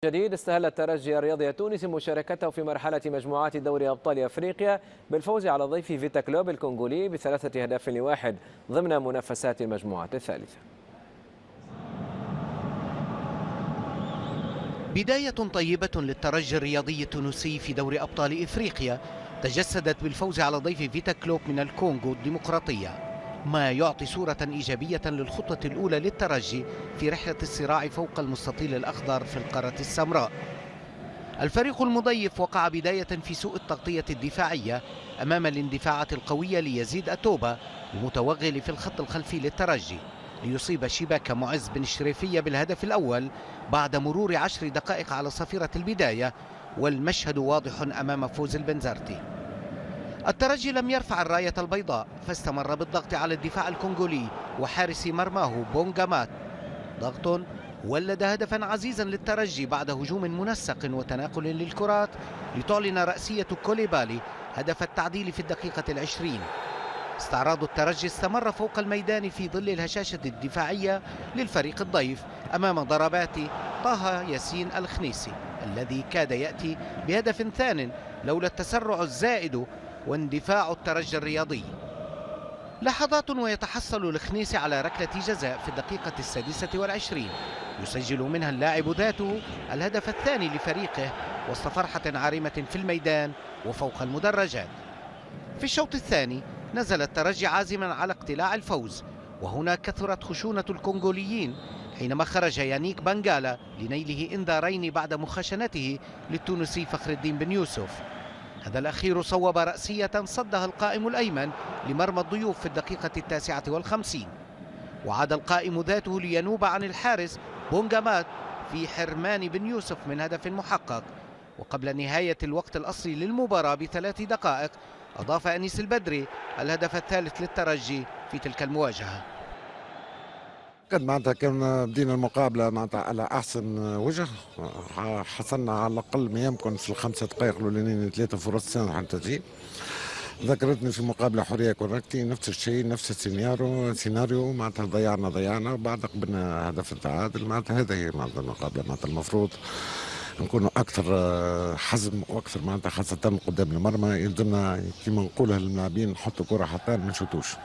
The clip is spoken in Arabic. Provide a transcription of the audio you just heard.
جديد استهل الترجي الرياضي التونسي مشاركته في مرحلة مجموعات دوري أبطال أفريقيا بالفوز على ضيف فيتا كلوب الكونغولي ب3-1 ضمن منافسات المجموعات الثالثة. بداية طيبة للترجي الرياضي التونسي في دوري أبطال إفريقيا تجسدت بالفوز على ضيف فيتا كلوب من الكونغو الديمقراطية، ما يعطي صورة إيجابية للخطة الأولى للترجي في رحلة الصراع فوق المستطيل الأخضر في القارة السمراء. الفريق المضيف وقع بداية في سوء التغطية الدفاعية أمام الاندفاعات القوية ليزيد أتوبا المتوغل في الخط الخلفي للترجي، ليصيب شباك معز بن شريفية بالهدف الأول بعد مرور 10 دقائق على صفيرة البداية، والمشهد واضح أمام فوز البنزرتي. الترجي لم يرفع الراية البيضاء فاستمر بالضغط على الدفاع الكونغولي وحارس مرماه بونغامات، ضغط ولد هدفا عزيزا للترجي بعد هجوم منسق وتناقل للكرات لتعلن رأسية كوليبالي هدف التعديل في الدقيقة 20. استعراض الترجي استمر فوق الميدان في ظل الهشاشة الدفاعية للفريق الضيف أمام ضربات طه ياسين الخنيسي الذي كاد يأتي بهدف ثان لولا التسرع الزائد واندفاع الترجي الرياضي. لحظات ويتحصل الخنيسي على ركلة جزاء في الدقيقة 26 يسجل منها اللاعب ذاته الهدف الثاني لفريقه وسط فرحة عارمة في الميدان وفوق المدرجات. في الشوط الثاني نزل الترجي عازما على اقتلاع الفوز، وهنا كثرت خشونة الكونغوليين حينما خرج يانيك بنغالا لنيله انذارين بعد مخاشنته للتونسي فخر الدين بن يوسف. هذا الأخير صوب رأسية صدها القائم الأيمن لمرمى الضيوف في الدقيقة 59، وعاد القائم ذاته لينوب عن الحارس بونغامات في حرمان بن يوسف من هدف محقق. وقبل نهاية الوقت الأصلي للمباراة ب3 دقائق أضاف أنيس البدري الهدف الثالث للترجي في تلك المواجهة. كان معناتها كان بدينا المقابله معناتها على احسن وجه، حصلنا على الاقل ما يمكن في ال5 دقائق الاولانيين 3 فرص سنة حتى تجي. ذكرتني في مقابله حوريه كوركتي نفس الشيء، نفس السيناريو معناتها ضيعنا بعد قبلنا هدف التعادل. معناتها هذا هي معناتها المقابله، معناتها المفروض نكونوا اكثر حزم واكثر معناتها خاصه قدام المرمى. يلزمنا كما نقولها للاعبين نحطوا كره حتى ما نشوتوش.